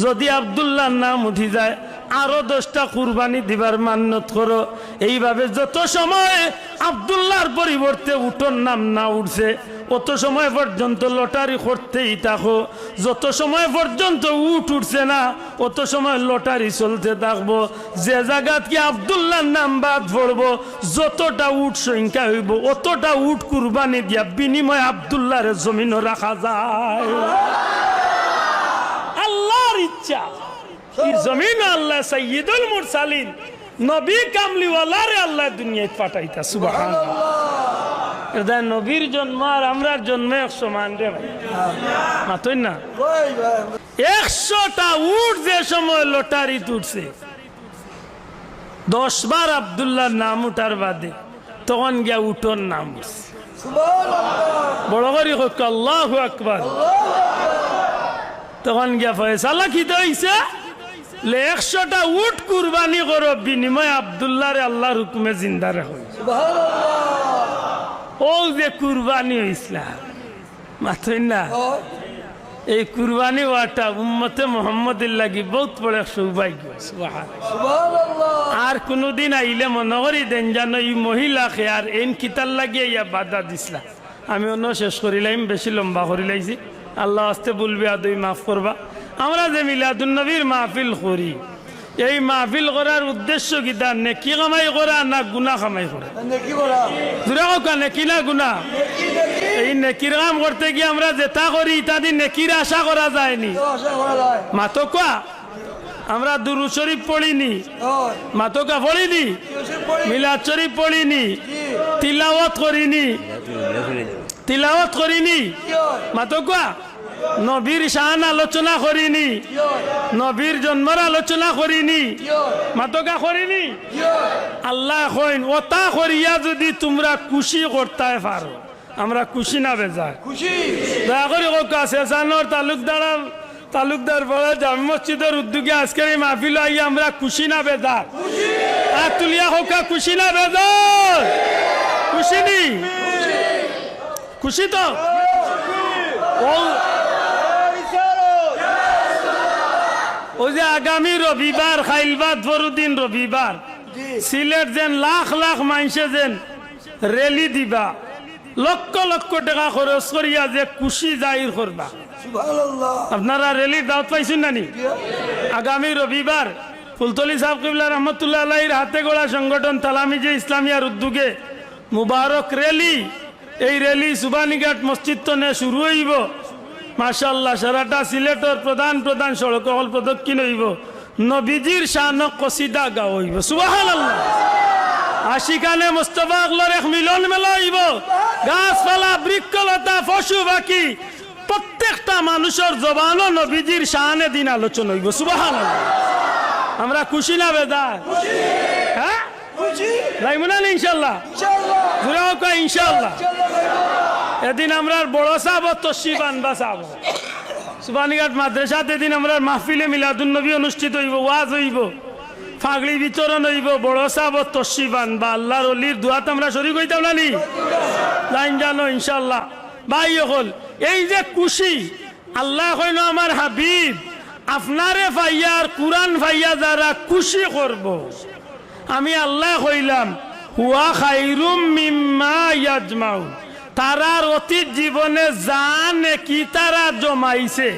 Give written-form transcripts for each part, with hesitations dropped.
যদি আব্দুল্লাহর নাম উঠি যায় আরো 10টা কুরবানি দিবার মান্যত করো। এইভাবে যত সময় আব্দুল্লাহর পরিবর্তে উটর নাম না উঠছে অত সময় পর্যন্ত লটারি করতেই থাকো। যত সময় পর্যন্ত উট উঠছে না অত সময় লটারি চলতে থাকবো। যে জায়গাত কি আব্দুল্লাহর নাম বাদ পড়বো যতটা উট সংখ্যা হইব অতটা উট কুরবানি দিয়া বিনিময় আব্দুল্লাহর জমিনও রাখা যায়। আল্লাহর ইচ্ছা জমিন আল্লাহ সাইয়্যিদুল মুরসালিন নবী কামলিওয়ালারে আল্লাহ দুনিয়ায় পাঠাইতা। সুবহানাল্লাহ। এটা নবীর জন্ম আর আমরার জন্ম এক সমান রে ভাই, মাতই না। 100টা উট যে সময় লটারি তুলছে 10 বার আব্দুল্লাহর নাম উঠার বাদে তখন গিয়া উঠোর নাম উঠছে। বড় করে হোক আল্লাহু আকবার। তখন গিয়া ফয়সালা কি হইছে 100টা উট কুরবানি করো বিনিময় আব্দুল্লাহরে আল্লাহর হুকুমে জিন্দা রাখো। ও যে কুরবানি ইসলাম মাথই না। এই কুরবানি হওয়াটা উম্মতে মুহাম্মদের লাগি বহুত বড় সৌভাগ্য। আর কোনদিন আইলে মনে করি দেন জানো এই মহিলাকে আর এন কিতার লাগিয়ে ইয়া বাধা দিসলা। আমি অন্য শেষ করিলাম, বেশি লম্বা করিলাইছি, আল্লাহ আস্তে বলবি আদৌ মাফ করবা। আমরা যে মিলাদুন নবীর মাহফিল করি এই মাহফিল করার উদ্দেশ্য কি তার নেকি কামাই করা না গুনাহ কামাই করা? দূরে হোক নেকি না গুনাহ? এই নেকির কাম করতে গিয়ে আমরা যেটা করি ইত্যাদি নেকির আশা করা যায়নি। মাতকা আমরা দুরূদ শরীফ পড়িনি, মাতকা পড়িনি, মিলাদ শরীফ পড়িনি, তিলাওয়াত করিনি, মাতকা নবীর শান আলোচনা করিনি, নবীর জন্মের আলোচনা করিনি, মাতকা করিনি। আল্লাহ কইন ওটা করিয়া যদি তোমরা খুশি করতে পারো আমরা খুশি না বেজার? দয়া করে শেষানোর তালুকদার বলে জামে মসজিদের উদ্যোগে আজকের এই মাহফিল আইয়া আমরা খুশি না বেজার? আর তুলিয়া হোক খুশি না বেজার? খুশি নি? খুশি তো? ও যে আগামী রবিবার খাইলবাদ বড়দিন রবিবার সিলেট যেন লাখ লাখ মানুষে যেন রেলি দিবা, লক্ষ লক্ষ টাকা খরচ করিয়া যে খুশি জাহির করবা। আপনারা রেলির দাওয়াত পাইছেন নানি? আগামী রবিবার ফুলতলি সাহেব কিবলা রহমতুল্লাহ আলাইহির হাতে গড়া সংগঠন তালামিজে ইসলামিয়ার উদ্যোগে মুবারক রেলি। এই রেলি সুবানীঘাট মসজিদ তো নে শুরু হইব। মাশাআল্লাহ সারাটা সিলেটের প্রধান প্রধান সড়ক হল প্রদক্ষিণ হইব। নবীজির শান কসিদা গাও হইব। সুবহানাল্লাহ। আশিকানে মুস্তাফা আগলার এক মিলন মেলা হইব। গাছপালা বৃক্ষলতা পশু পাখি প্রত্যেকটা মানুষের জবানও নবীজির শানে দিন আলোচনা হইব। সুবহানাল্লাহ। আমরা খুশি না বেজার? হ্যাঁ যাইব না ইনশাল্লাহ? ইনশাল্লাহ। এদিন আমরা বড় সাহেব তশরিফ আনবা সাহেব সুবানীঘাট মাদ্রাসাতে এদিন আমরা মাহফিলে মিলাদুন নবী অনুষ্ঠিত হইব, ওয়াজ হইব, ফাগড়ি বিতরণ হইব। বড় সাহেব তশরিফ আনবা। আল্লাহর ওলির দুয়াত আমরা শরীক হইতাম না নি? লাইন জানো ইনশাল্লাহ। ভাই হল এই যে খুশি আল্লাহ কইল আমার হাবিব আপনারে ভাইয়া আর কুরআন ভাইয়া যারা খুশি করব আমি আল্লাহ কইলাম হুয়া খাইরুম মিম্মা ইয়াজমাউন। তারার অতীত জীবনে জানে কি তারা জমাইছে।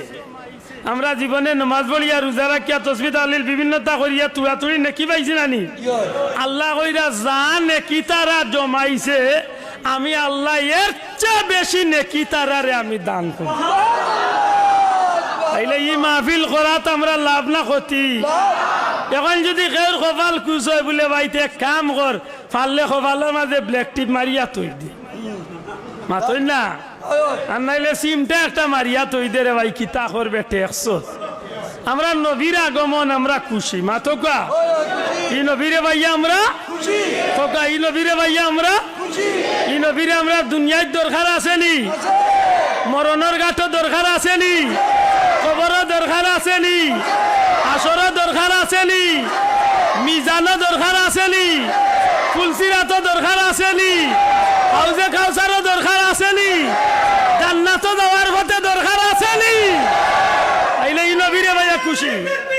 আমরা জীবনে নমাজ পড়িয়া রোজা রাখিয়া তসবিহ তাহলিল বিভিন্নতা করিয়া তুড়াতুড়ি নেকি পাইছি নানি? আল্লাহ কইরা জানে কি তারা জমাইছে আমি আল্লাহ এর চেয়ে বেশি নেকি তারারে আমি দান করি। তাইলে এই মাহফিল করাত আমরা লাভ না ক্ষতি। এখন যদি কেউ কপাল খুশ হয় বলে ভাইতে কাম কর পারলে কপালের মাঝে ব্ল্যাক টিপ মারিয়া তৈ দি, মাতই না? আর নাইলে সিমটা একটা মারিয়া তৈ দে রে ভাই কিতা করবে ট্যাক্স। আমরা নবীর আগমন আমরা খুশি। মাতকা ই নবীরে ভাইয়া আমরা কোকা ই নবীরে ভাইয়া আমরা ই নবীরে আমরা দুনিয়ার দরকার আসেনি, মরণের ঘাটও দরকার আসেনি, কবরও দরকার আসেনি, আসরও দরকার আসেনি, মিজানও দরকার আসেনি, ফুলসিরাতও দরকার আসেনি, হাউজে কাউসারও দরকার আসেনি, জান্নাতও যাওয়ার পথে দরকার আসেনি। আইলে ই নবীরে ভাইয়া খুশি। খুশি